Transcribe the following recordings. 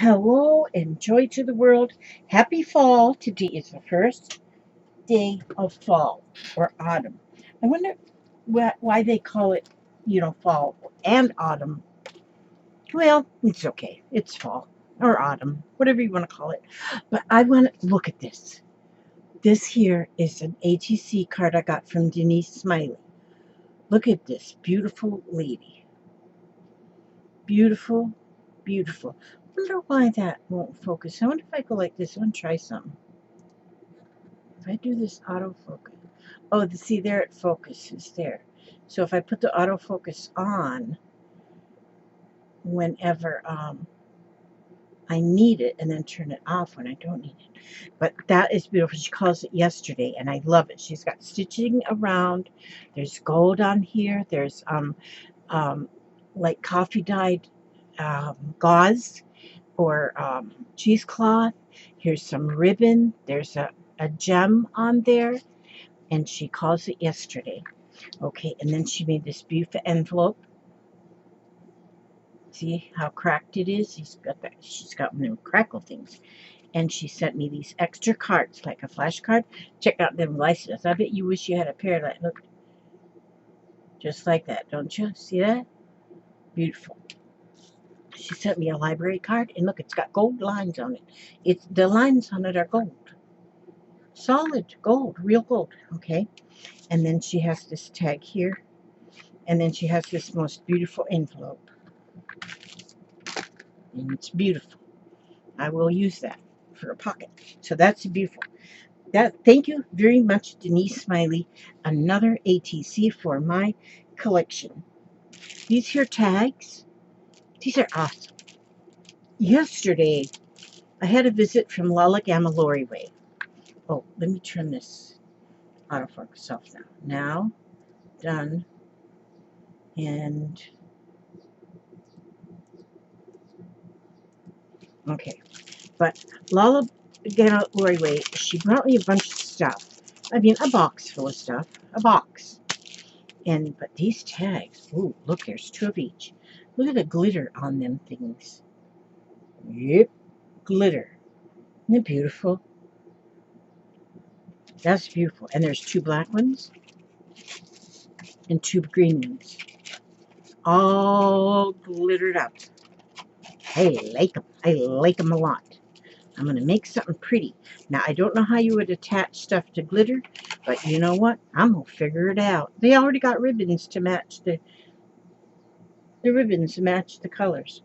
Hello and joy to the world. Happy fall. Today is the first day of fall or autumn. I wonder why they call it, fall and autumn. Well, it's okay. It's fall or autumn, whatever you want to call it. But I want to look at this. This here is an ATC card I got from Denise Smiley. Look at this beautiful lady. Beautiful, beautiful. I wonder why that won't focus. I wonder if I go like this. I want to try something. If I do this autofocus, oh, see there it focuses there. So if I put the autofocus on whenever I need it and then turn it off when I don't need it. But that is beautiful. She calls it yesterday and I love it. She's got stitching around. There's gold on here. There's like coffee dyed gauze or cheesecloth. Here's some ribbon. There's a gem on there. And she calls it yesterday. Okay, and then she made this beautiful envelope. See how cracked it is? She's got one of them crackle things. And she sent me these extra cards, like a flashcard. Check out them licenses. I bet you wish you had a pair that looked just like that, don't you? See that? Beautiful. She sent me a library card, and look, it's got gold lines on it. The lines on it are gold. Solid gold, real gold, okay? And then she has this tag here. And then she has this most beautiful envelope. And it's beautiful. I will use that for a pocket. So that's beautiful. Thank you very much, Denise Smiley. Another ATC for my collection. These here tags, these are awesome. Yesterday, I had a visit from Lala Gamalori Way. Oh, let me turn this autofocus off now. Now, done. And okay, but Lala Gamalori Way, she brought me a bunch of stuff. I mean, a box full of stuff. A box. But these tags, ooh, look, there's two of each. Look at the glitter on them things. Yep, glitter. Isn't it beautiful? That's beautiful. And there's two black ones and two green ones. All glittered up. I like them. I like them a lot. I'm going to make something pretty. Now, I don't know how you would attach stuff to glitter, but you know what? I'm going to figure it out. They already got ribbons to match the ribbons to match the colors.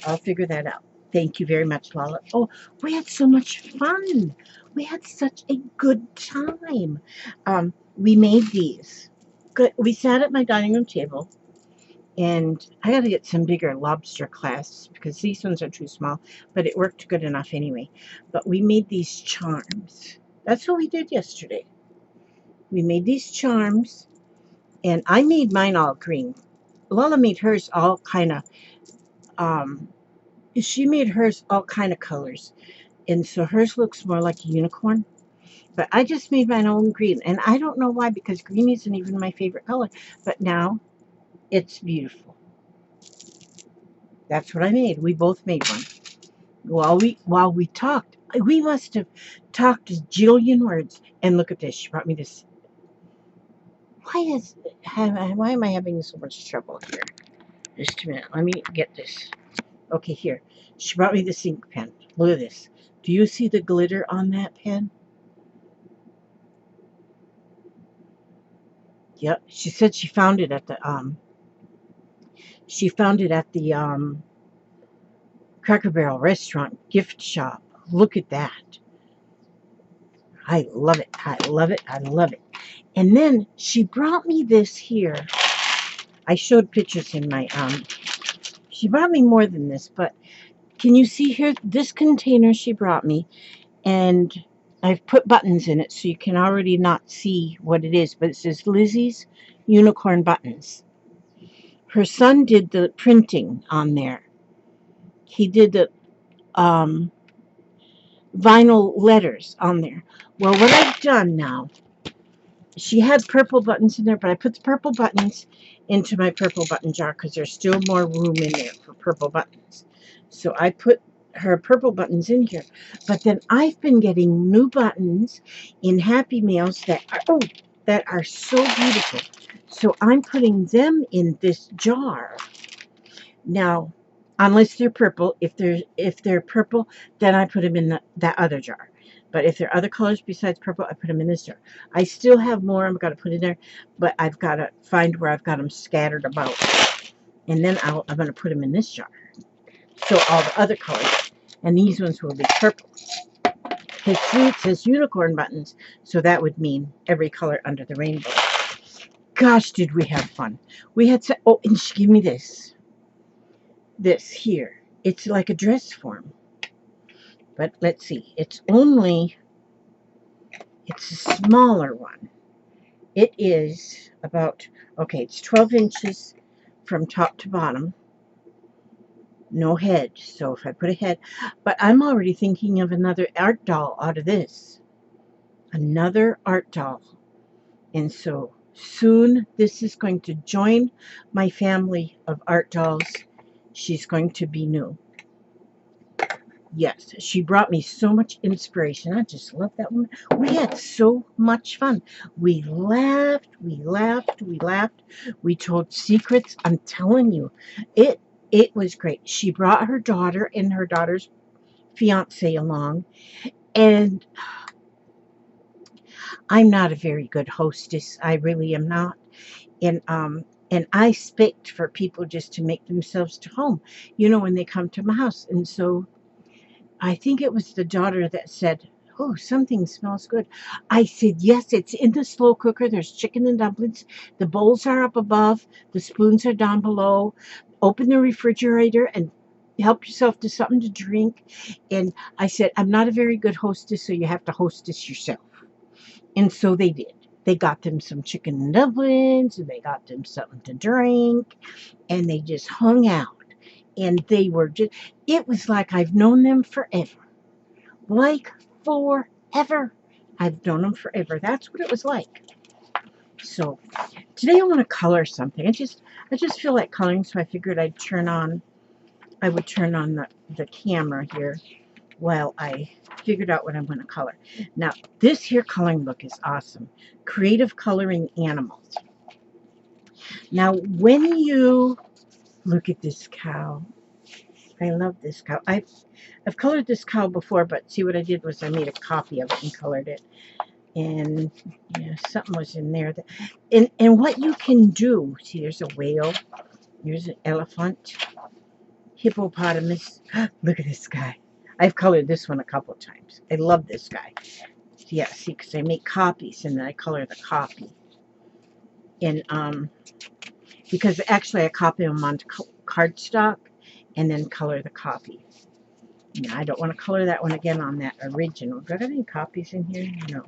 I'll figure that out. Thank you very much, Lala. Oh, we had so much fun. We had such a good time. We made these. Good. We sat at my dining room table, and I got to get some bigger lobster clasps because these ones are too small, but it worked good enough anyway. But we made these charms. That's what we did yesterday. We made these charms, and I made mine all green. Lala made hers all kind of, she made hers all kind of colors. And so hers looks more like a unicorn. But I just made my own green. And I don't know why, because green isn't even my favorite color. But now it's beautiful. That's what I made. We both made one. While we talked, we must have talked a jillion words. And look at this. She brought me this. Why am I having so much trouble here? Just a minute. Let me get this. Okay, here. She brought me this ink pen. Look at this. Do you see the glitter on that pen? Yep. She said she found it at the Cracker Barrel restaurant gift shop. Look at that. I love it. I love it. I love it. And then she brought me this here. I showed pictures in my she brought me more than this, but can you see here this container she brought me, and I've put buttons in it so you can already not see what it is, but it says Lizzie's Unicorn Buttons. Her son did the printing on there. He did the vinyl letters on there. Well, what I've done now, she had purple buttons in there, but I put the purple buttons into my purple button jar because there's still more room in there for purple buttons. So I put her purple buttons in here. But then I've been getting new buttons in Happy Mails that are so beautiful. So I'm putting them in this jar. Now, unless they're purple, if they're purple, then I put them in that other jar. But if there are other colors besides purple, I put them in this jar. I still have more I've got to put in there, but I've got to find where I've got them scattered about. And then I'm going to put them in this jar. So all the other colors. And these ones will be purple. Because see, it says unicorn buttons, so that would mean every color under the rainbow. Gosh, did we have fun. We had and she gave me this. This here. It's like a dress form. But let's see. It's a smaller one. It is about, okay, it's 12 inches from top to bottom. No head. So if I put a head, but I'm already thinking of another art doll out of this. Another art doll. And so soon this is going to join my family of art dolls. She's going to be new. Yes, she brought me so much inspiration. I just love that woman. We had so much fun. We laughed, we laughed, we laughed. We told secrets. I'm telling you, it was great. She brought her daughter and her daughter's fiance along, and I'm not a very good hostess. I really am not. And I expect for people just to make themselves to home, when they come to my house. And so I think it was the daughter that said, "Oh, something smells good." I said, "Yes, it's in the slow cooker. There's chicken and dumplings. The bowls are up above. The spoons are down below. Open the refrigerator and help yourself to something to drink." And I said, "I'm not a very good hostess, so you have to hostess yourself." And so they did. They got them some chicken and dumplings, and they got them something to drink, and they just hung out. And they were just, it was like I've known them forever. Like forever. I've known them forever. That's what it was like. So today I want to color something. I just feel like coloring, so I figured I would turn on the camera here while I figured out what I'm going to color. Now, this here coloring book is awesome. Creative Coloring Animals. Now, when you look at this cow, I love this cow. I've colored this cow before, but see what I did was I made a copy of it and colored it. And yeah, something was in there. And what you can do, see, there's a whale, there's an elephant, hippopotamus. Look at this guy. I've colored this one a couple of times. I love this guy. Yeah, see, because I make copies and then I color the copy. And because actually I copy them onto cardstock and then color the copy. Now, I don't want to color that one again on that original. Do I got any copies in here? No.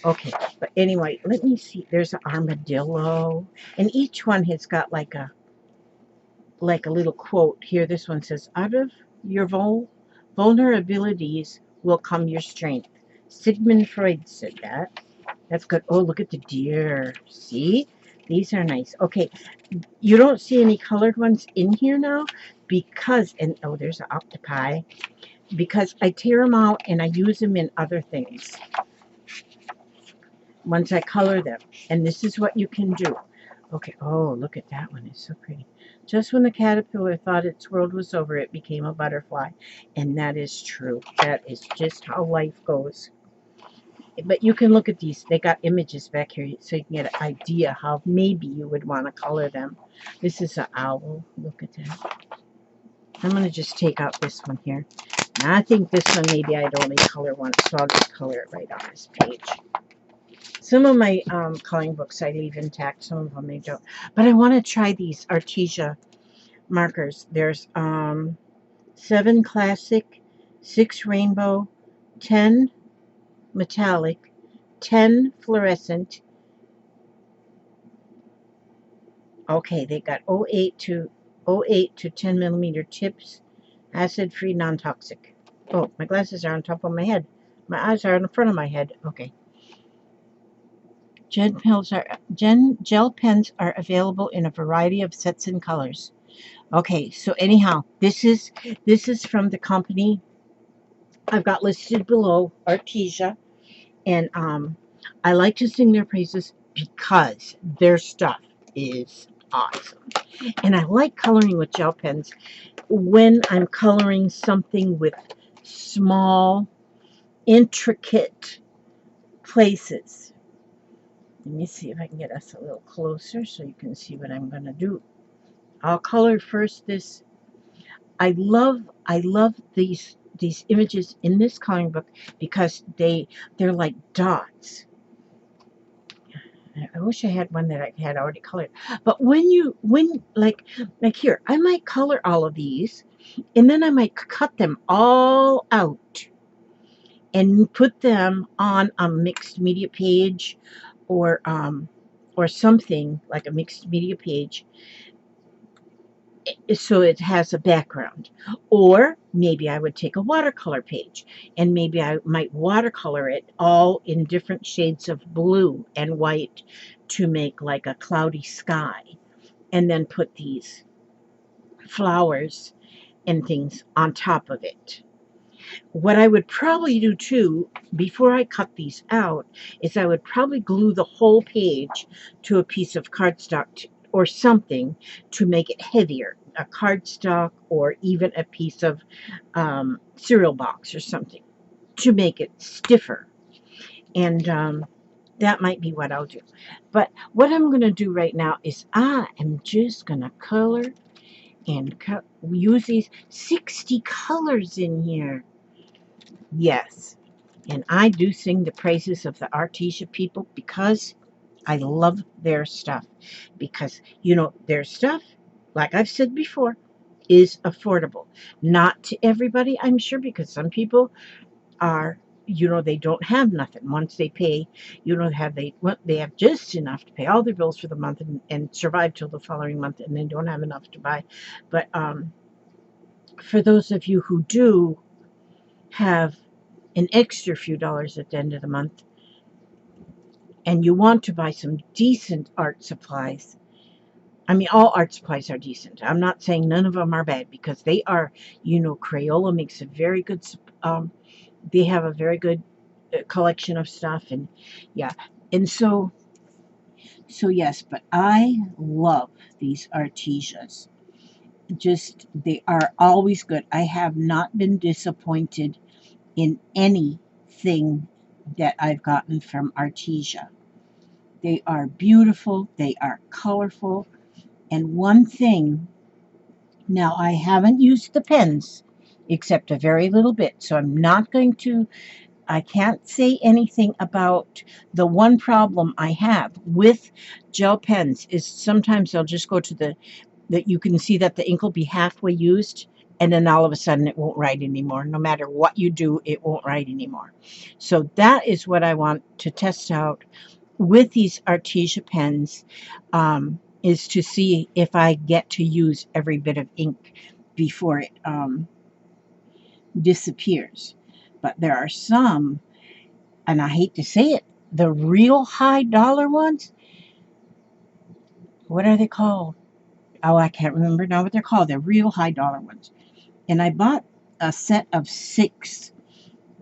Okay, but anyway, let me see. There's an armadillo, and each one has got like a little quote here. This one says, "Out of your vulnerabilities will come your strength." Sigmund Freud said that. That's good. Oh, look at the deer. See? These are nice. Okay, you don't see any colored ones in here now because, and oh, there's an octopi, because I tear them out and I use them in other things once I color them. And this is what you can do. Okay, oh, look at that one. It's so pretty. Just when the caterpillar thought its world was over, it became a butterfly. And that is true. That is just how life goes. But you can look at these. They got images back here so you can get an idea how maybe you would want to color them. This is an owl. Look at that. I'm going to just take out this one here. Now, I think this one maybe I'd only color once, so I'll just color it right on this page. Some of my coloring books I leave intact, some of them I don't. But I want to try these Arteza markers. There's 7 classic, 6 rainbow, 10 metallic, 10 fluorescent. Okay, they got 08 to 10 millimeter tips, acid-free, non-toxic. Oh, my glasses are on top of my head. My eyes are in the front of my head. Okay. Gel pens are available in a variety of sets and colors. Okay, so anyhow, this is from the company I've got listed below, Arteza, and I like to sing their praises because their stuff is awesome. And I like coloring with gel pens when I'm coloring something with small, intricate places. Let me see if I can get us a little closer so you can see what I'm going to do. I'll color first this. I love these images in this coloring book because they're like dots. I wish I had one that I had already colored. But when like here, I might color all of these and then I might cut them all out and put them on a mixed media page or something like a mixed media page so it has a background. Or maybe I would take a watercolor page and maybe I might watercolor it all in different shades of blue and white to make like a cloudy sky and then put these flowers and things on top of it. What I would probably do too, before I cut these out, is I would probably glue the whole page to a piece of cardstock or something to make it heavier. A cardstock or even a piece of cereal box or something to make it stiffer. And that might be what I'll do. But what I'm going to do right now is I am just going to color and use these 60 colors in here. Yes. And I do sing the praises of the Arteza people because I love their stuff. Because, you know, their stuff, like I've said before, is affordable. Not to everybody, I'm sure, because some people are, you know, they don't have nothing. Once they pay, you know, they have just enough to pay all their bills for the month and survive till the following month, and they don't have enough to buy. But for those of you who do have an extra few dollars at the end of the month and you want to buy some decent art supplies, I mean, all art supplies are decent. I'm not saying none of them are bad because they are, you know, Crayola makes a very good, they have a very good collection of stuff. And yeah, and so yes, but I love these Artezas. Just, they are always good. I have not been disappointed in anything that I've gotten from Arteza. They are beautiful, they are colorful, and one thing, now I haven't used the pens except a very little bit, so I can't say anything about the one problem I have with gel pens is sometimes they'll just go to that you can see that the ink will be halfway used and then all of a sudden it won't write anymore. No matter what you do, it won't write anymore. So that is what I want to test out with these Arteza pens, is to see if I get to use every bit of ink before it disappears. But there are some, and I hate to say it, the real high dollar ones, what are they called? Oh, I can't remember now what they're called. They're real high dollar ones. And I bought a set of 6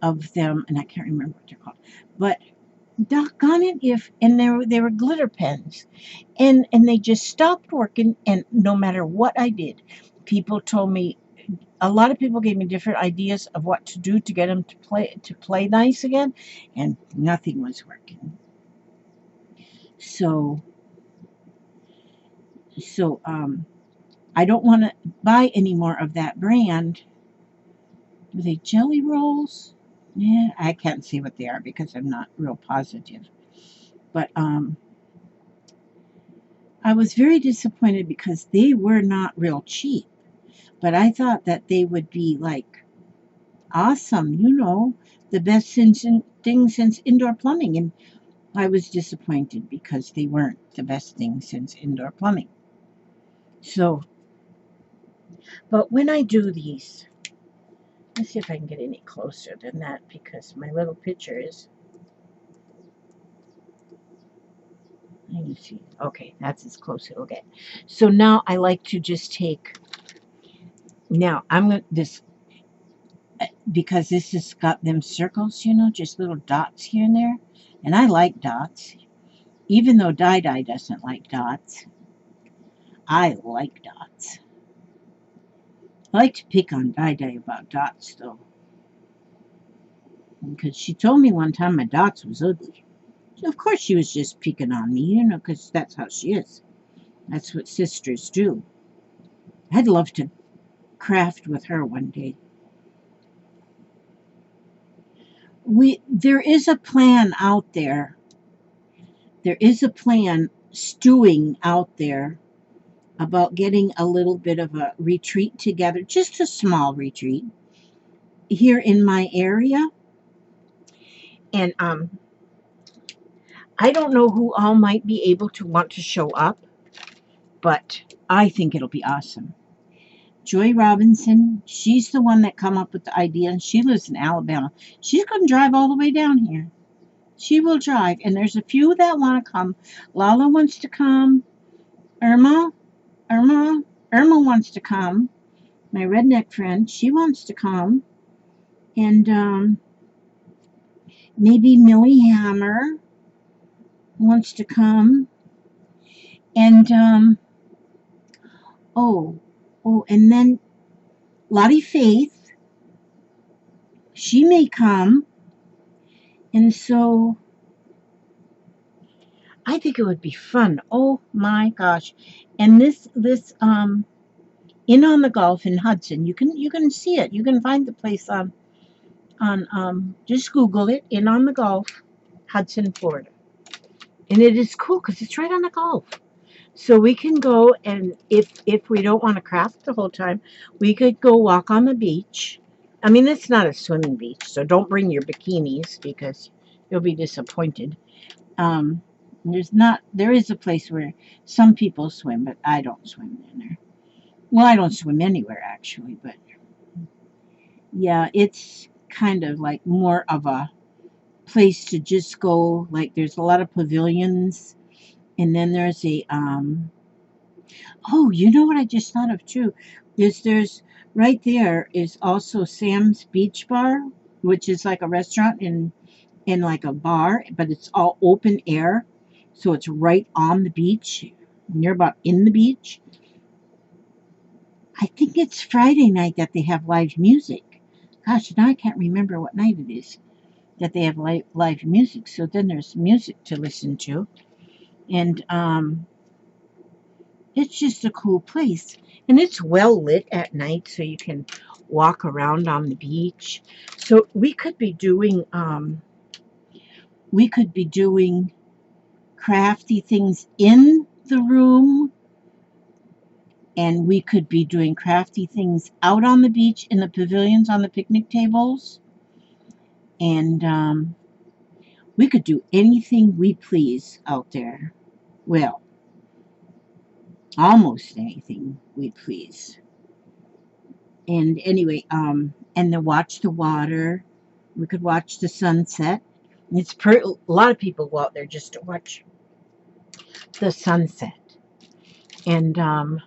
of them, and I can't remember what they're called. But doggone it, and they were glitter pens. And they just stopped working, and no matter what I did, people told me, a lot of people gave me different ideas of what to do to get them to play nice again, and nothing was working. So I don't want to buy any more of that brand. Were they jelly rolls? Yeah, I can't see what they are because I'm not real positive. But I was very disappointed because they were not real cheap. But I thought that they would be like awesome, you know, the best thing since indoor plumbing. And I was disappointed because they weren't the best thing since indoor plumbing. So, but when I do these, let's see if I can get any closer than that because my little picture is. Let me see. Okay, that's as close as it'll get. So now I like to just take Now I'm going to this because this has got them circles, you know, just little dots here and there, and I like dots. Even though Dye Dye doesn't like dots, I like dots. I like to pick on Dye Dye about dots, though, because she told me one time my dots was ugly. So of course she was just picking on me, you know, because that's how she is. That's what sisters do. I'd love to craft with her one day. There is a plan out there. There is a plan stewing out there about getting a little bit of a retreat together, just a small retreat here in my area. And I don't know who all might be able to want to show up, but I think it'll be awesome. Joy Robinson, she's the one that come up with the idea, and she lives in Alabama. She's going to drive all the way down here. She will drive, and there's a few that want to come. Lala wants to come. Irma wants to come. My redneck friend, she wants to come. And maybe Millie Hammer wants to come. And and then Lottie Faith, she may come. And so I think it would be fun. Oh my gosh. And this In on the Golf in Hudson, you can see it. You can find the place on just Google it, In on the Golf, Hudson, Florida. And it is cool because it's right on the Gulf. So we can go, and if we don't want to craft the whole time, we could go walk on the beach. I mean, it's not a swimming beach, so don't bring your bikinis because you'll be disappointed. There is a place where some people swim, but I don't swim in there. Well, I don't swim anywhere actually, but yeah, it's kind of like more of a place to just go. Like there's a lot of pavilions, and then there's a oh, you know what I just thought of too? There's right there is also Sam's Beach Bar, which is like a restaurant in like a bar, but it's all open air. So it's right on the beach. You're about in the beach. I think it's Friday night that they have live music. Gosh, now I can't remember what night it is that they have live music. So then there's music to listen to. And it's just a cool place. And it's well lit at night so you can walk around on the beach. So we could be doing crafty things in the room, and we could be doing crafty things out on the beach in the pavilions on the picnic tables, and we could do anything we please out there. Well, almost anything we please. And anyway, and then watch the water. We could watch the sunset. A lot of people go out there just to watch the sunset. And oh,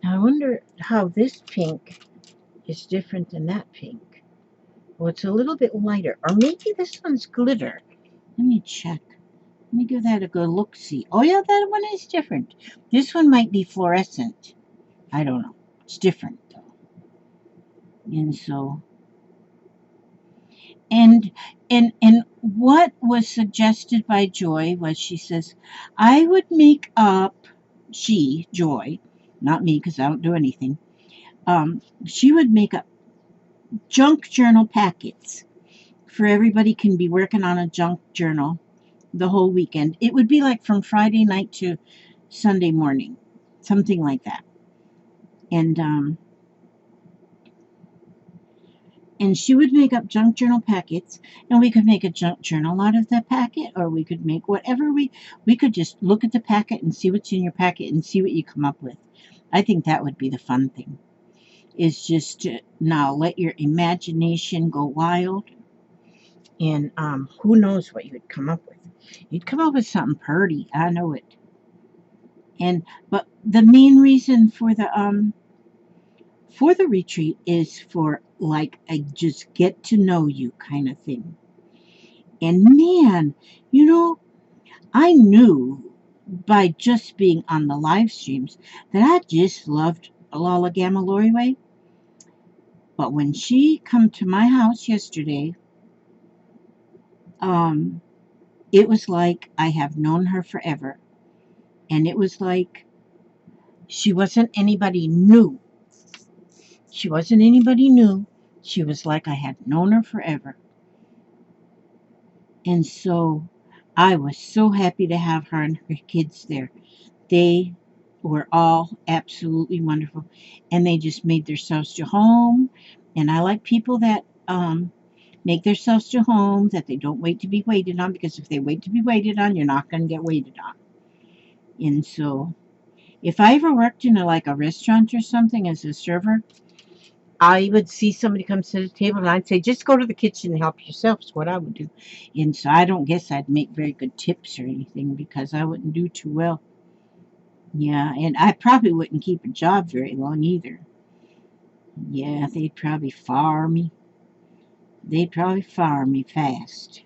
now I wonder how this pink is different than that pink. Well, it's a little bit lighter, or maybe this one's glitter. Let me check. Let me give that a good look-see. Oh yeah, that one is different. This one might be fluorescent. I don't know. It's different though. And so, and what was suggested by Joy was, she says, I would make up, Joy, not me because I don't do anything. She would make up junk journal packets for everybody can be working on a junk journal the whole weekend. It would be like from Friday night to Sunday morning, something like that. And she would make up junk journal packets, and we could make a junk journal out of that packet, or we could make whatever we could just look at the packet and see what's in your packet and see what you come up with. I think that would be the fun thing, is just to now let your imagination go wild, and who knows what you would come up with. You'd come up with something pretty, I know it. But the main reason for the retreat is for like a just get to know you kind of thing. And man, you know, I knew by just being on the live streams that I just loved Lola Gamma Loriway. But when she come to my house yesterday, it was like I have known her forever. And it was like she wasn't anybody new. She wasn't anybody new. She was like I had known her forever. And so I was so happy to have her and her kids there. They were all absolutely wonderful. And they just made themselves to home. And I like people that make themselves to home, that they don't wait to be waited on, because if they wait to be waited on, you're not going to get waited on. And so if I ever worked in like a restaurant or something as a server, I would see somebody come to the table and I'd say, just go to the kitchen and help yourself is what I would do. And so I don't guess I'd make very good tips or anything because I wouldn't do too well. Yeah, and I probably wouldn't keep a job very long either. Yeah, they'd probably fire me. They'd probably fire me fast.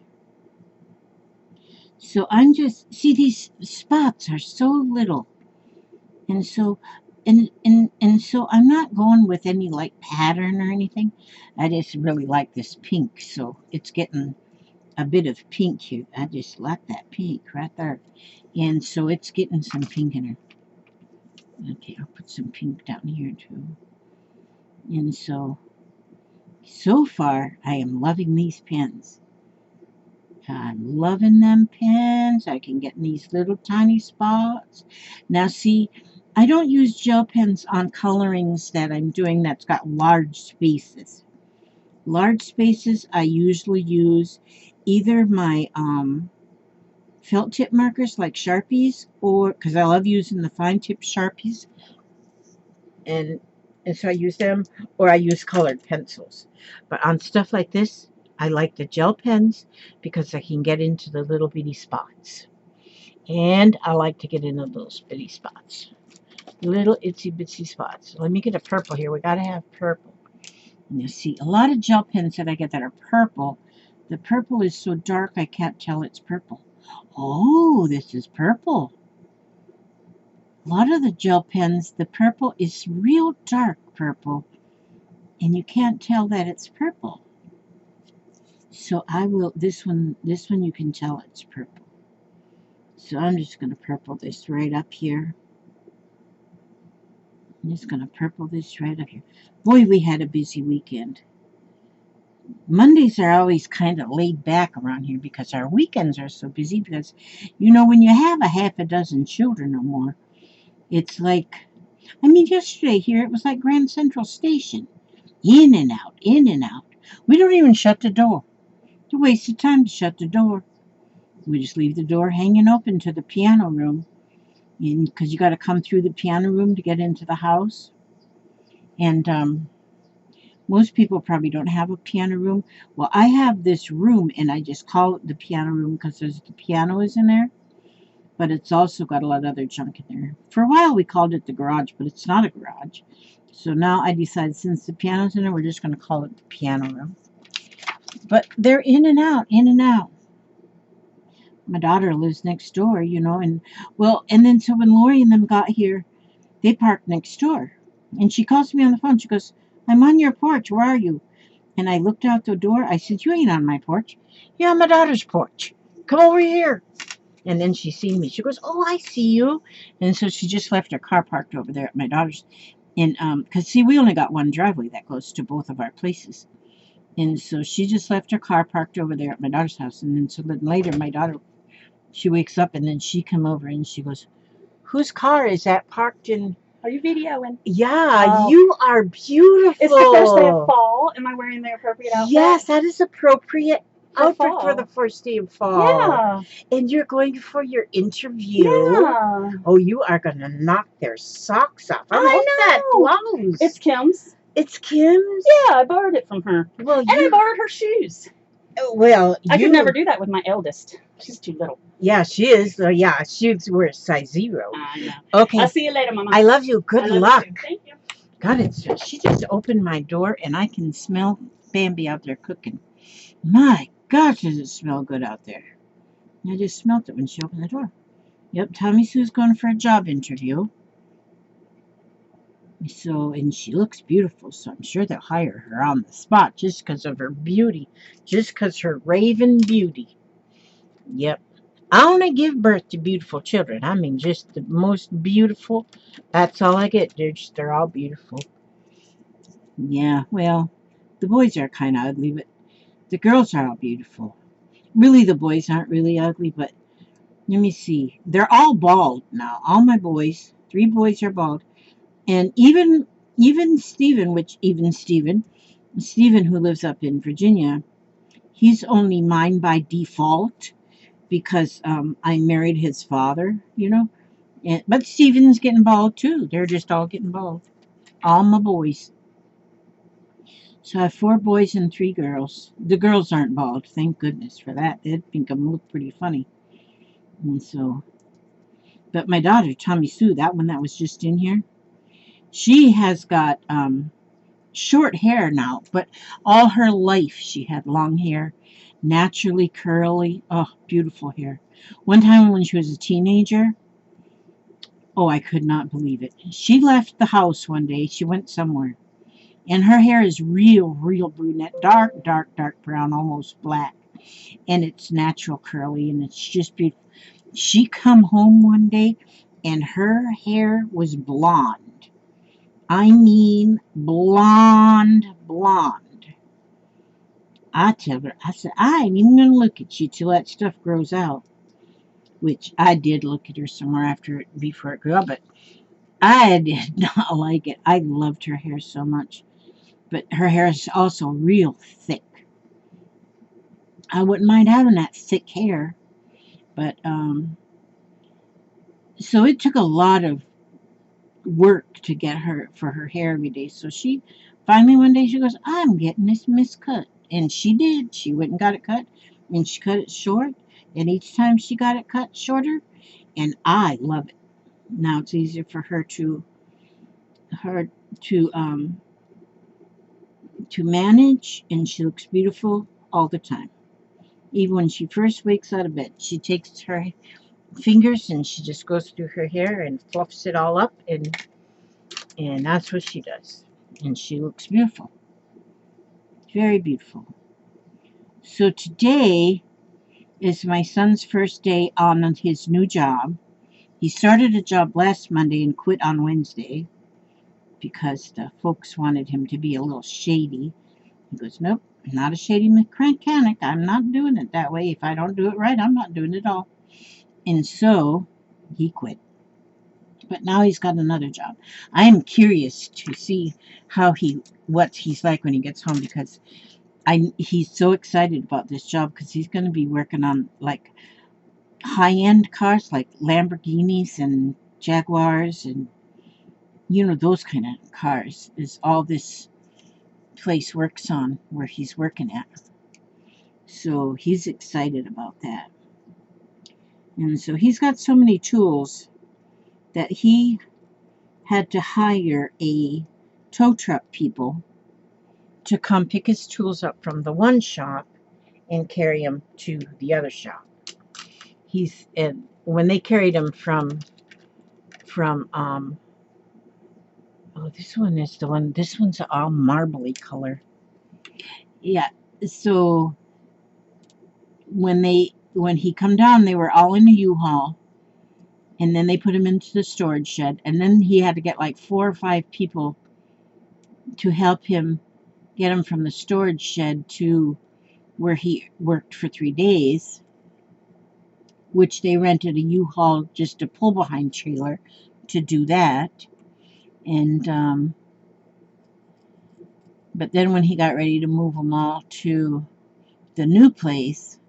So I'm just, see, these spots are so little. And so, and so I'm not going with any like pattern or anything. I just really like this pink. So it's getting a bit of pink here. I just like that pink right there. And so it's getting some pink in her. Okay, I'll put some pink down here too. And so far, I am loving these pens. I'm loving them pens. I can get in these little tiny spots. Now see, I don't use gel pens on colorings that I'm doing that's got large spaces. Large spaces, I usually use either my felt tip markers like Sharpies, or because I love using the fine tip Sharpies, and so I use them, or I use colored pencils. But on stuff like this, I like the gel pens because I can get into the little bitty spots. And I like to get into those bitty spots. Little itsy bitsy spots. Let me get a purple here. We got to have purple. And you see, a lot of gel pens that I get that are purple, the purple is so dark I can't tell it's purple. Oh, this is purple. A lot of the gel pens, the purple is real dark purple, and you can't tell that it's purple. So I will, this one you can tell it's purple. So I'm just going to purple this right up here. I'm just going to purple this right up here. Boy, we had a busy weekend. Mondays are always kind of laid back around here because our weekends are so busy because, you know, when you have a half a dozen children or more, it's like, I mean, yesterday here it was like Grand Central Station. In and out, in and out. We don't even shut the door. It's a waste of time to shut the door. We just leave the door hanging open to the piano room. Because you got to come through the piano room to get into the house. And most people probably don't have a piano room. Well, I have this room, and I just call it the piano room because the piano is in there. But it's also got a lot of other junk in there. For a while, we called it the garage, but it's not a garage. So now I decided since the piano's in there, we're just going to call it the piano room. But they're in and out, in and out. My daughter lives next door, you know, and then so when Lori and them got here, they parked next door. And she calls me on the phone. She goes, I'm on your porch. Where are you? And I looked out the door. I said, you ain't on my porch. You're on my daughter's porch. Come over here. And then she seen me. She goes, oh, I see you. And so she just left her car parked over there at my daughter's. And because, see, we only got one driveway that goes to both of our places. And so she just left her car parked over there at my daughter's house. And then so then later, my daughter, she wakes up and then she come over and she goes, whose car is that parked in? Are you videoing? Yeah, you are beautiful. It's the first day of fall. Am I wearing the appropriate outfit? Yes, that is appropriate outfit for the first day of fall. Yeah. And you're going for your interview. Yeah. Oh, you are going to knock their socks off. I love that blouse. It's Kim's. It's Kim's? Yeah, I borrowed it from her. Well, and I borrowed her shoes. Well, I could never do that with my eldest. She's too little. Yeah, she is. Yeah, she's we're size 0. I know. Okay. I'll see you later, Mama. I love you. Good luck. Thank you. God, she just opened my door and I can smell Bambi out there cooking. My gosh, does it smell good out there? I just smelled it when she opened the door. Yep, Tommy Sue's going for a job interview. So, and she looks beautiful, so I'm sure they'll hire her on the spot just because of her beauty. Just because her raven beauty. Yep. I only give birth to beautiful children. I mean, just the most beautiful. That's all I get. They're all beautiful. Yeah, well, the boys are kind of ugly, but the girls are all beautiful. Really, the boys aren't really ugly, but let me see. They're all bald now. All my boys, 3 boys are bald. And even Stephen who lives up in Virginia, he's only mine by default because I married his father, you know. But Stephen's getting bald too. They're just all getting bald. All my boys. So I have 4 boys and 3 girls. The girls aren't bald. Thank goodness for that. They'd think them look pretty funny. And so, but my daughter, Tommy Sue, that one that was just in here, she has got short hair now, but all her life she had long hair, naturally curly. Oh, beautiful hair. One time when she was a teenager, oh, I could not believe it. She left the house one day. She went somewhere. And her hair is real brunette. Dark, dark brown, almost black. And it's natural curly, and it's just beautiful. She come home one day, and her hair was blonde. I mean blonde. I tell her, I said, I ain't even going to look at you till that stuff grows out. Which I did look at her somewhere before it grew out, but I did not like it. I loved her hair so much. But her hair is also real thick. I wouldn't mind having that thick hair. But, so it took a lot of work to get her for her hair every day. So she finally one day she goes, I'm getting this miscut. And she did. She went and got it cut. And she cut it short. And each time she got it cut shorter. And I love it. Now it's easier for her to manage, and she looks beautiful all the time. Even when she first wakes out of bed, she takes her fingers and she just goes through her hair and fluffs it all up, and that's what she does. And she looks beautiful. Very beautiful. So today is my son's first day on his new job. He started a job last Monday and quit on Wednesday because the folks wanted him to be a little shady. He goes, nope, I'm not a shady mechanic. I'm not doing it that way. If I don't do it right, I'm not doing it at all. And so he quit. But now he's got another job. I am curious to see what he's like when he gets home, because he's so excited about this job because he's going to be working on like high-end cars like Lamborghinis and Jaguars and those kind of cars is all this place works on where he's working at. So he's excited about that. And so he's got so many tools that he had to hire a tow truck people to come pick his tools up from the one shop and carry them to the other shop. When they carried him from oh, this one is the one. This one's all marbly color. Yeah. So when he come down, they were all in a U-Haul, and then they put him into the storage shed, and then he had to get like 4 or 5 people to help him get him from the storage shed to where he worked for 3 days, which they rented a U-Haul, just a pull-behind trailer to do that. And but then when he got ready to move them all to the new place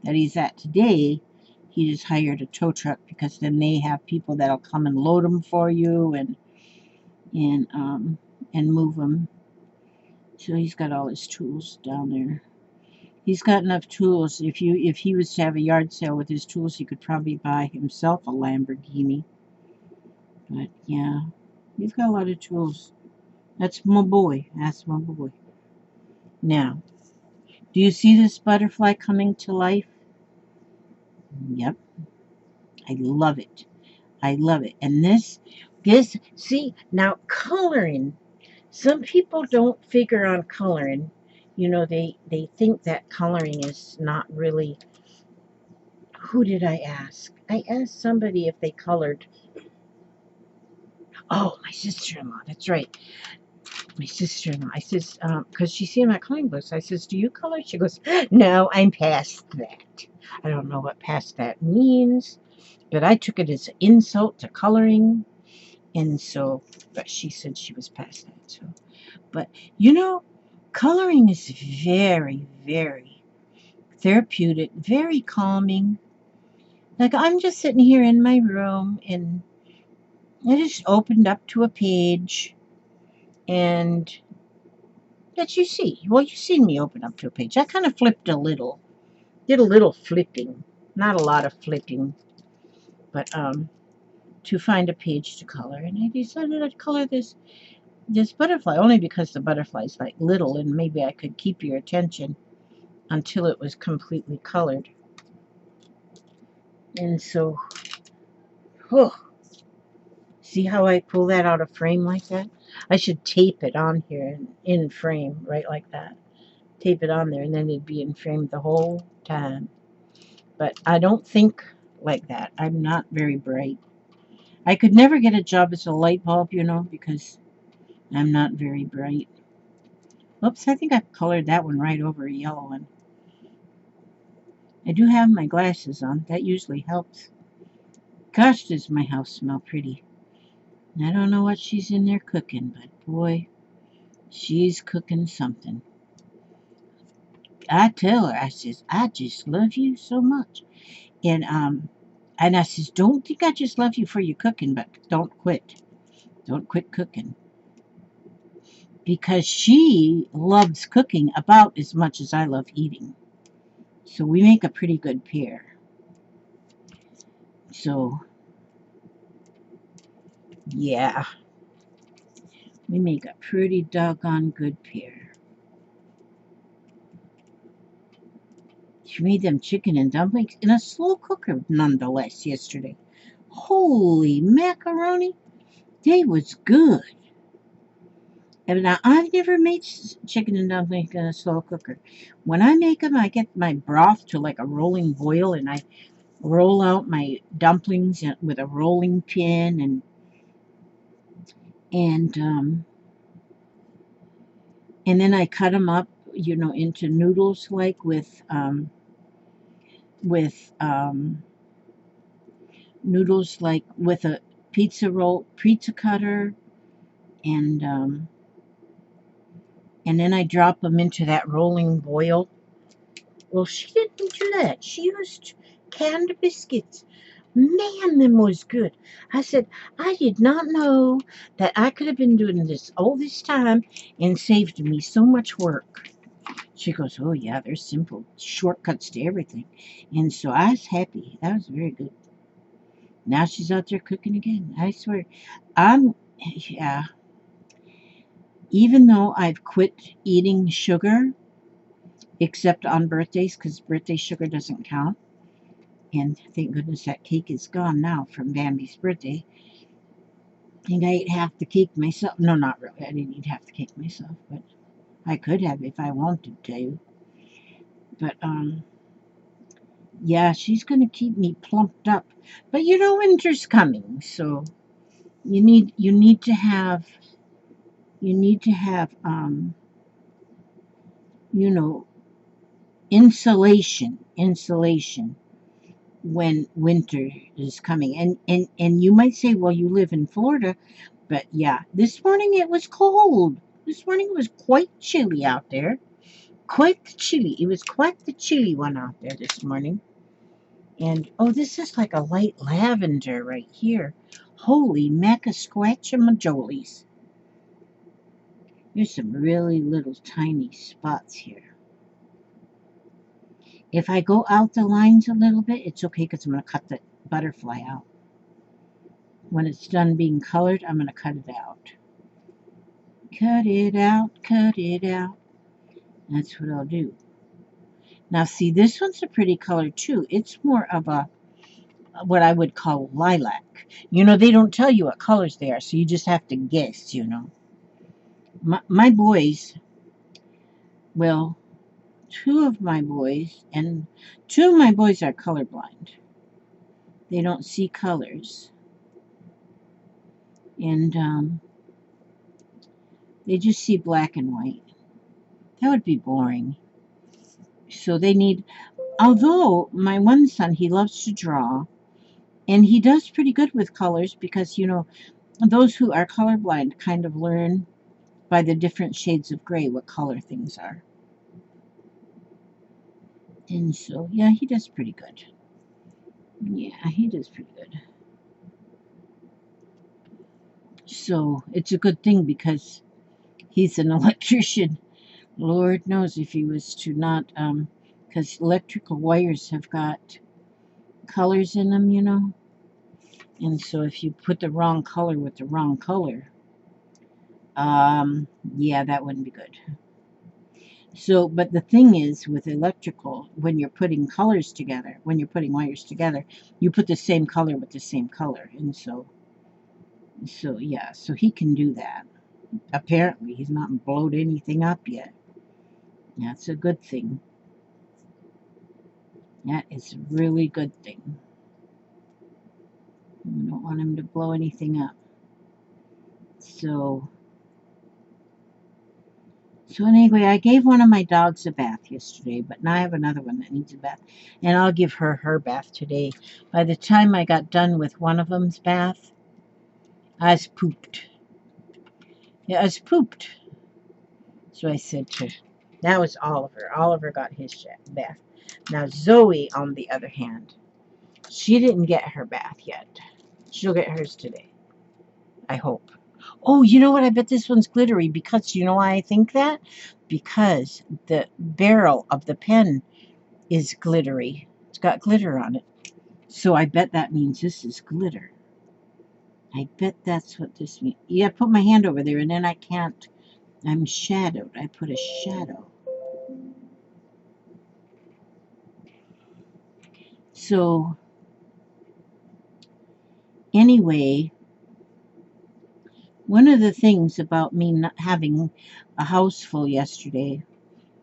that he's at today, he just hired a tow truck, because then they have people that'll come and load them for you and move them. So he's got all his tools down there. He's got enough tools. If he was to have a yard sale with his tools, he could probably buy himself a Lamborghini. But yeah, he's got a lot of tools. That's my boy. That's my boy. Now, do you see this butterfly coming to life? Yep. I love it. I love it. And this, see, now coloring. Some people don't figure on coloring. You know, they think that coloring is not really. Who did I ask? I asked somebody if they colored. Oh, my sister-in-law. That's right. My sister-in-law. I says, because she's seen my coloring books. I says, do you color? She goes, no, I'm past that. I don't know what past that means, but I took it as an insult to coloring. And so, but she said she was past that. So, but you know, coloring is very, very therapeutic, very calming. Like I'm just sitting here in my room and I just opened up to a page and that you see. Well, you've seen me open up to a page. I kind of flipped a little, did a little flipping, not a lot of flipping, but to find a page to color. And I decided I'd color this butterfly only because the butterfly's like little and maybe I could keep your attention until it was completely colored. And so, oh, see how I pull that out of frame like that? I should tape it on here in frame, right like that. Tape it on there and then it'd be in frame the whole time. But I don't think like that. I'm not very bright. I could never get a job as a light bulb, you know, because I'm not very bright. Oops, I think I've colored that one right over a yellow one. I do have my glasses on. That usually helps. Gosh, does my house smell pretty. I don't know what she's in there cooking, but boy, she's cooking something. I tell her, I says, I just love you so much. And I says, don't think I just love you for your cooking, but don't quit. Don't quit cooking. Because she loves cooking about as much as I love eating. So we make a pretty good pair. So, yeah. We make a pretty doggone good pair. She made them chicken and dumplings in a slow cooker nonetheless yesterday. Holy macaroni. They was good. And now, I've never made chicken and dumplings in a slow cooker. When I make them, I get my broth to like a rolling boil, and I roll out my dumplings with a rolling pin, and then I cut them up, you know, into noodles, like with noodles, like with a pizza cutter, and then I drop them into that rolling boil. Well, she didn't do that. She used canned biscuits. Man, them was good. I said, I did not know that I could have been doing this all this time and saved me so much work. She goes, oh yeah, there's simple shortcuts to everything. And so I was happy. That was very good. Now she's out there cooking again. I swear. Yeah. Even though I've quit eating sugar, except on birthdays, because birthday sugar doesn't count. And thank goodness that cake is gone now from Bambi's birthday. I think I ate half the cake myself. No, not really. I didn't eat half the cake myself, but I could have if I wanted to. But, yeah, she's going to keep me plumped up. But you know, winter's coming, so you need to have, you know, insulation when winter is coming. And you might say, well, you live in Florida, but yeah, this morning it was cold. This morning it was quite chilly out there. Quite chilly. It was quite the chilly one out there this morning. And oh, this is like a light lavender right here. Holy macasquatchamajolies. There's some really little tiny spots here. If I go out the lines a little bit, it's okay because I'm going to cut the butterfly out. When it's done being colored, I'm going to cut it out. Cut it out, cut it out. That's what I'll do. Now see, this one's a pretty color too. It's more of a, what I would call lilac. You know, they don't tell you what colors they are, so you just have to guess, you know. My boys, well, two of my boys are colorblind. They don't see colors. And they just see black and white. That would be boring. So they need, although my one son, he loves to draw, and he does pretty good with colors because, you know, those who are colorblind kind of learn by the different shades of gray what color things are. And so, yeah, he does pretty good. Yeah, he does pretty good. So it's a good thing because he's an electrician. Lord knows if he was to not, because electrical wires have got colors in them, you know. And so if you put the wrong color with the wrong color, yeah, that wouldn't be good. So, but the thing is with electrical, when you're putting colors together, when you're putting wires together, you put the same color with the same color. And so yeah, so he can do that. Apparently, he's not blowed anything up yet. That's a good thing. That is a really good thing. We don't want him to blow anything up. So anyway, I gave one of my dogs a bath yesterday, but now I have another one that needs a bath. And I'll give her bath today. By the time I got done with one of them's bath, I was pooped. Yeah, I was pooped. So I said to her, that was Oliver. Oliver got his bath. Now Zoe, on the other hand, she didn't get her bath yet. She'll get hers today, I hope. Oh, you know what? I bet this one's glittery because, you know why I think that? Because the barrel of the pen is glittery. It's got glitter on it. So I bet that means this is glitter. I bet that's what this means. Yeah, put my hand over there and then I can't. I'm shadowed. I put a shadow. So anyway, one of the things about me not having a house full yesterday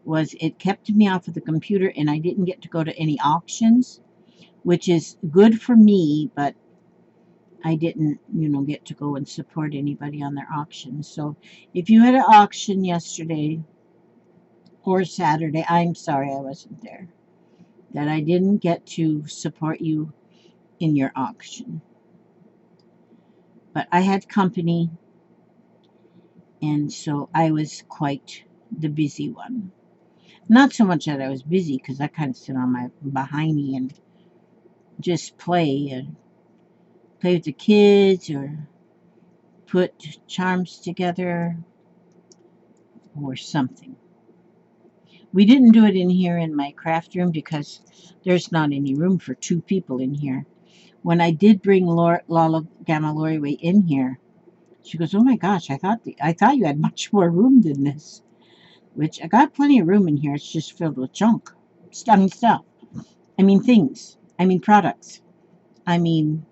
was it kept me off of the computer and I didn't get to go to any auctions, which is good for me, but I didn't, you know, get to go and support anybody on their auctions. So if you had an auction yesterday or Saturday, I'm sorry I wasn't there, that I didn't get to support you in your auction. But I had company, and so I was quite the busy one. Not so much that I was busy, because I kind of sit on my behindy and just play with the kids or put charms together or something. We didn't do it in here in my craft room because there's not any room for two people in here. When I did bring Lala Gamma Loriway in here, she goes, "Oh my gosh, I thought you had much more room than this." Which I got plenty of room in here. It's just filled with junk. Stuff. I mean things. I mean products. I mean,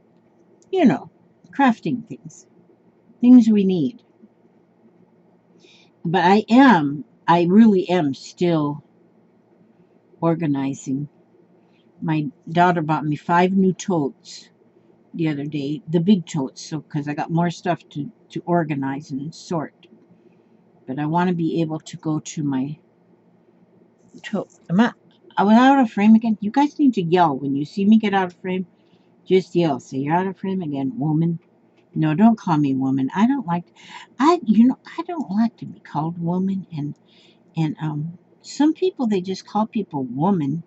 you know, crafting things. Things we need. But I really am still organizing. My daughter bought me 5 new totes the other day, the big totes, so because I got more stuff to organize and sort. But I want to be able to go to my tote. I was out of frame again. You guys need to yell when you see me get out of frame. Just yell. Say you're out of frame again, woman. No, don't call me woman. I don't like to be called woman, and some people, they just call people woman,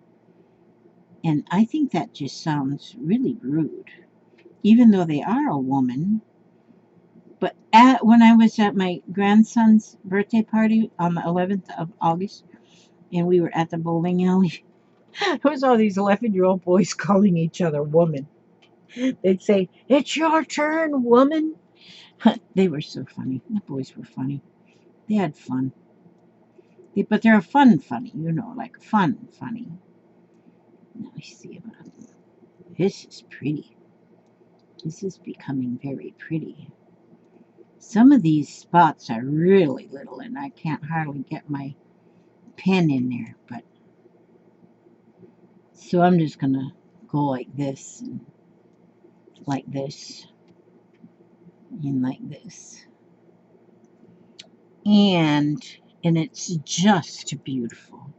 and I think that just sounds really rude, even though they are a woman. But when I was at my grandson's birthday party on the 11th of August, and we were at the bowling alley, There was all these 11-year-old boys calling each other woman. They'd say, "It's your turn, woman." They were so funny. The boys were funny. They had fun. But they're fun funny, you know, like fun funny. Now I see about this is pretty. This is becoming very pretty. Some of these spots are really little and I can't hardly get my pen in there, but so I'm just gonna go like this and like this and like this. And it's just beautiful.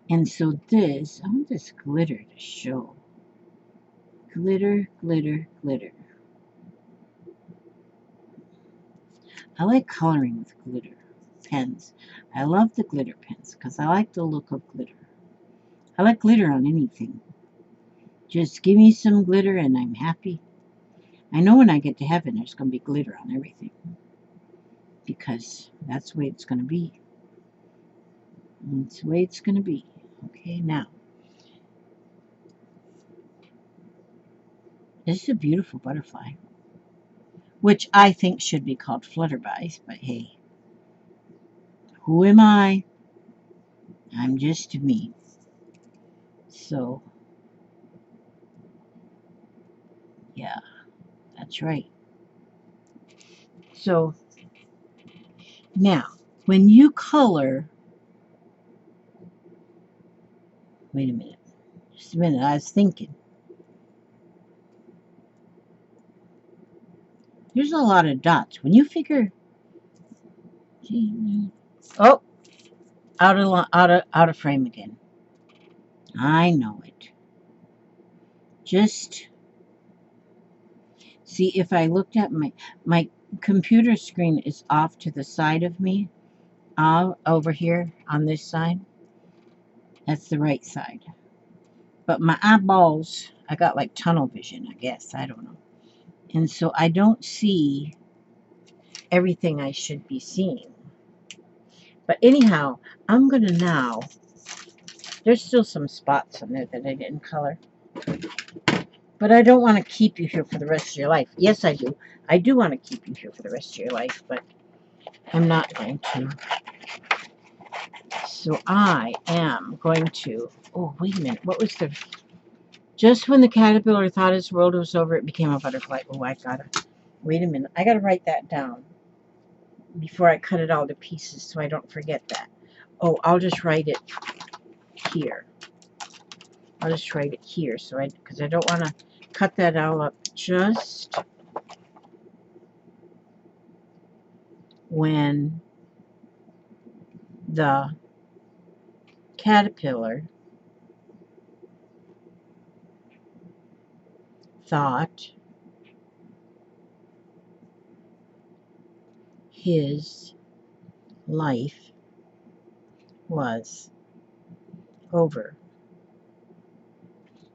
And so this, I want this glitter to show. Glitter, glitter, glitter. I like coloring with glitter pens. I love the glitter pens because I like the look of glitter. I like glitter on anything. Just give me some glitter and I'm happy. I know when I get to heaven there's going to be glitter on everything. Because that's the way it's going to be. That's the way it's going to be. Okay, now. This is a beautiful butterfly. Which I think should be called flutterby. But hey. Who am I? I'm just me. So. Yeah. That's right. So. Now. When you color. Wait a minute. Just a minute. I was thinking. There's a lot of dots. When you figure, oh, out of frame again. I know it. Just see if I looked at my computer screen is off to the side of me, over here on this side. That's the right side. But my eyeballs, I got like tunnel vision, I guess. I don't know. And so I don't see everything I should be seeing. But anyhow, I'm going to now, there's still some spots on there that I didn't color. But I don't want to keep you here for the rest of your life. Yes, I do. I do want to keep you here for the rest of your life, but I'm not going to. So I am going to, oh, wait a minute. What was the, just when the caterpillar thought his world was over, it became a butterfly. Oh, I gotta, wait a minute. I gotta write that down before I cut it all to pieces so I don't forget that. Oh, I'll just write it here. I'll just write it here, so because I don't want to cut that all up just when the caterpillar thought his life was over.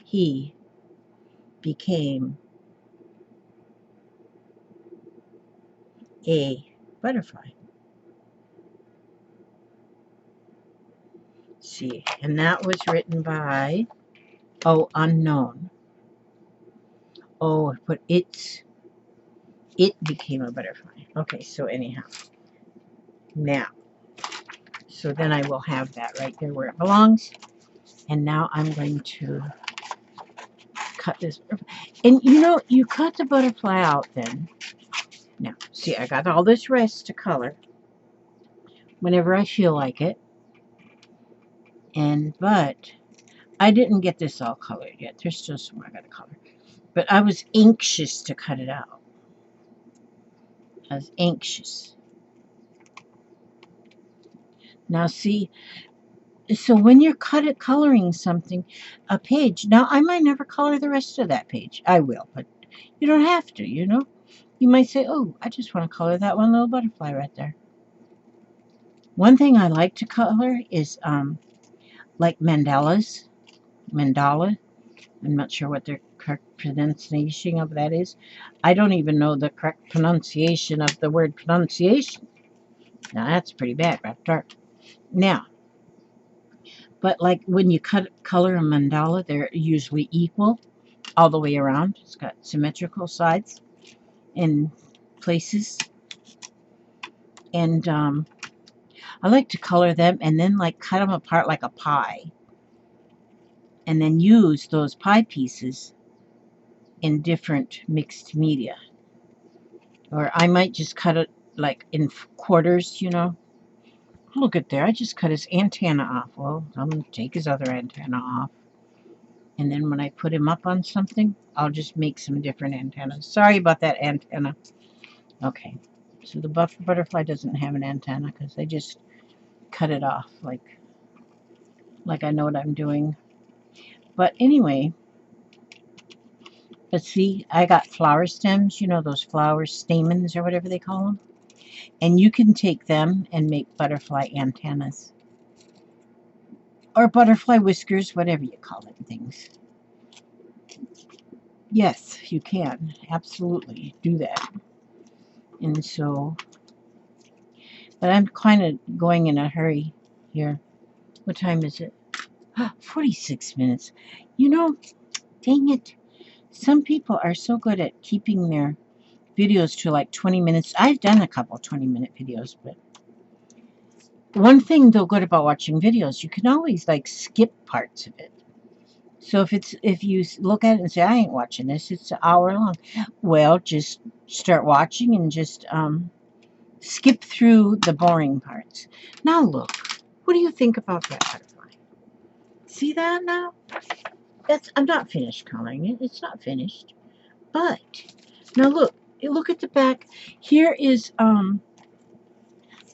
He became a butterfly. See, and that was written by, oh, unknown. Oh, but it became a butterfly. Okay, so anyhow. Now, so then I will have that right there where it belongs. And now I'm going to cut this. And you know, you cut the butterfly out then. Now, see, I got all this rest to color whenever I feel like it. But I didn't get this all colored yet. There's still some I got to color. But I was anxious to cut it out. I was anxious. Now, see, so when you're coloring something, a page, now I might never color the rest of that page. I will, but you don't have to, you know. You might say, oh, I just want to color that one little butterfly right there. One thing I like to color is like mandala. I'm not sure what the correct pronunciation of that is. I don't even know the correct pronunciation of the word pronunciation. Now that's pretty bad right there. Now, But like when you color a mandala, they're usually equal all the way around. It's got symmetrical sides and places. And I like to color them and then like cut them apart like a pie. And then use those pie pieces in different mixed media. Or I might just cut it like in quarters, you know. Look at there, I just cut his antenna off. Well, I'm going to take his other antenna off. And then when I put him up on something, I'll just make some different antennas. Sorry about that antenna. Okay, so the butterfly doesn't have an antenna because I just cut it off like I know what I'm doing. But anyway, let's see, I got flower stems, you know, those flower stamens or whatever they call them. And you can take them and make butterfly antennas. Or butterfly whiskers, whatever you call them things. Yes, you can. Absolutely do that. And so, but I'm kind of going in a hurry here. What time is it? 46 minutes. You know, dang it. Some people are so good at keeping their videos to like 20 minutes. I've done a couple 20-minute videos, but one thing though good about watching videos, you can always like skip parts of it. So if you look at it and say, I ain't watching this, it's an hour long. Well, just start watching and just skip through the boring parts. Now look, what do you think about that butterfly? See that now? I'm not finished coloring it. It's not finished. But now look at the back. Here is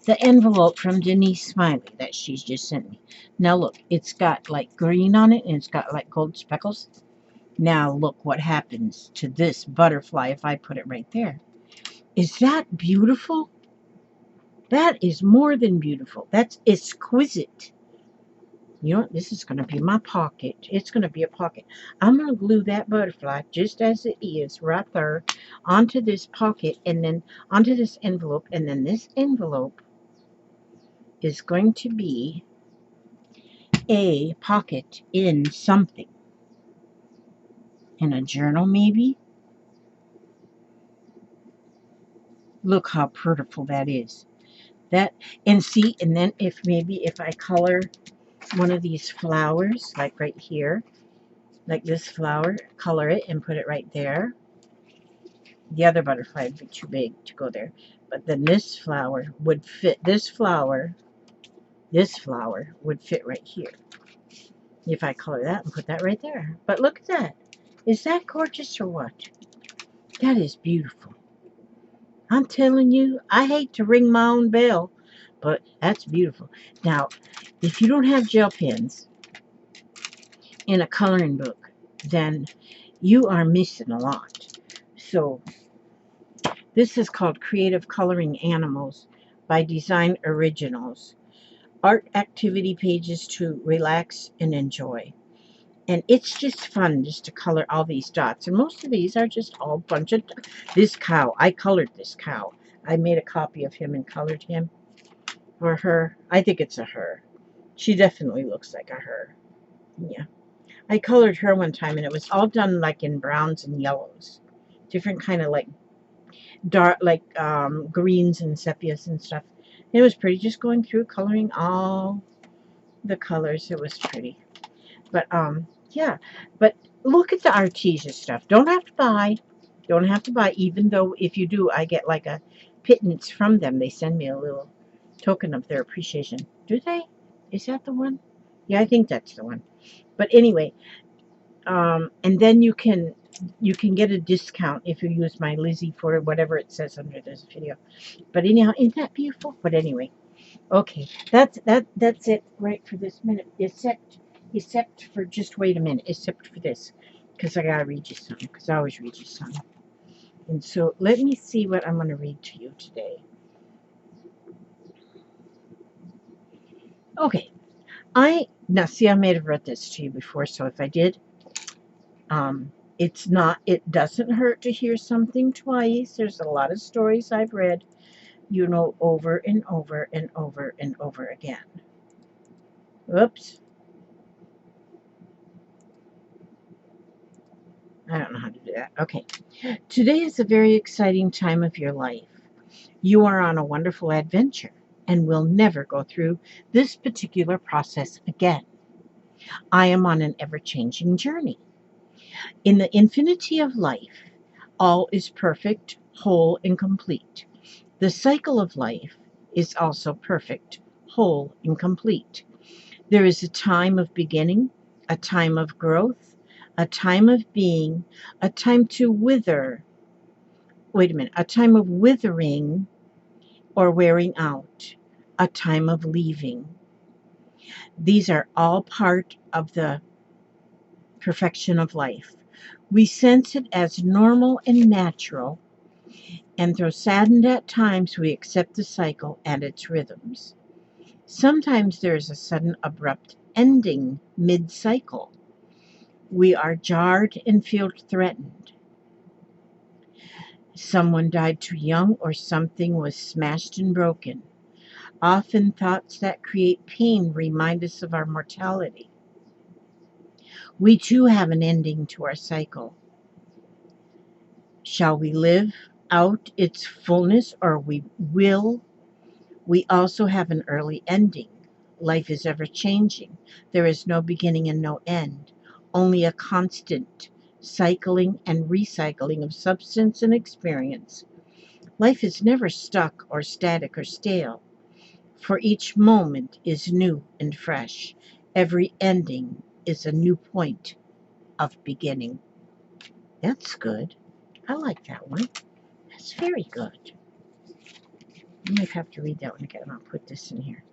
the envelope from Denise Smiley that she's just sent me. Now look, it's got like green on it and it's got like gold speckles. Now look what happens to this butterfly if I put it right there. Is that beautiful? That is more than beautiful. That's exquisite. You know what? This is going to be my pocket. It's going to be a pocket. I'm going to glue that butterfly just as it is right there onto this pocket and then onto this envelope. And then this envelope is going to be a pocket in something. In a journal, maybe? Look how beautiful that is. And see, and then if I color one of these flowers, like right here, like this flower, color it and put it right there. The other butterfly would be too big to go there. But then this flower would fit, this flower would fit right here. If I color that and put that right there. But look at that. Is that gorgeous or what? That is beautiful. I'm telling you, I hate to ring my own bell, but that's beautiful. Now, if you don't have gel pens in a coloring book, then you are missing a lot. So, this is called Creative Coloring Animals by Design Originals. Art activity pages to relax and enjoy. And it's just fun just to color all these dots. And most of these are just all a bunch of... This cow, I colored this cow. I made a copy of him and colored him. Or her. I think it's a her. She definitely looks like a her. Yeah. I colored her one time and it was all done like in browns and yellows. Different kind of like dark, like greens and sepias and stuff. It was pretty, just going through coloring all the colors. It was pretty. But yeah, but look at the Arteza stuff. Don't have to buy, even though if you do, I get like a pittance from them. They send me a little token of their appreciation. Do they? Is that the one? Yeah, I think that's the one. But anyway, and then you can get a discount if you use my Lizzie for whatever it says under this video. But anyhow, isn't that beautiful? But anyway, okay, that's it right for this minute. Except for, just wait a minute, except for this, because I gotta read you something, because I always read you something. And so let me see what I'm going to read to you today. Okay, now see, I may have read this to you before, so if I did, it doesn't hurt to hear something twice. There's a lot of stories I've read, you know, over and over and over and over again. Oops. I don't know how to do that. Okay. Today is a very exciting time of your life. You are on a wonderful adventure and will never go through this particular process again. I am on an ever-changing journey. In the infinity of life, all is perfect, whole, and complete. The cycle of life is also perfect, whole, and complete. There is a time of beginning, a time of growth, a time of being, a time to wither. Wait a minute, a time of withering or wearing out, a time of leaving. These are all part of the perfection of life. We sense it as normal and natural, and though saddened at times, we accept the cycle and its rhythms. Sometimes there is a sudden abrupt ending mid-cycle. We are jarred and feel threatened. Someone died too young or something was smashed and broken. Often thoughts that create pain remind us of our mortality. We too have an ending to our cycle. Shall we live out its fullness or will we also have an early ending? Life is ever changing. There is no beginning and no end, only a constant cycling and recycling of substance and experience. Life is never stuck or static or stale, for each moment is new and fresh. Every ending is a new point of beginning. That's good. I like that one. That's very good. I might have to read that one again. I'll put this in here.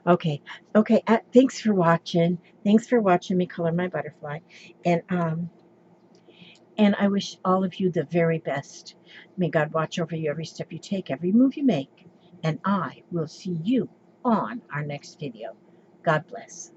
Okay. Okay. Thanks for watching. Thanks for watching me color my butterfly. And I wish all of you the very best. May God watch over you every step you take, every move you make. And I will see you on our next video. God bless.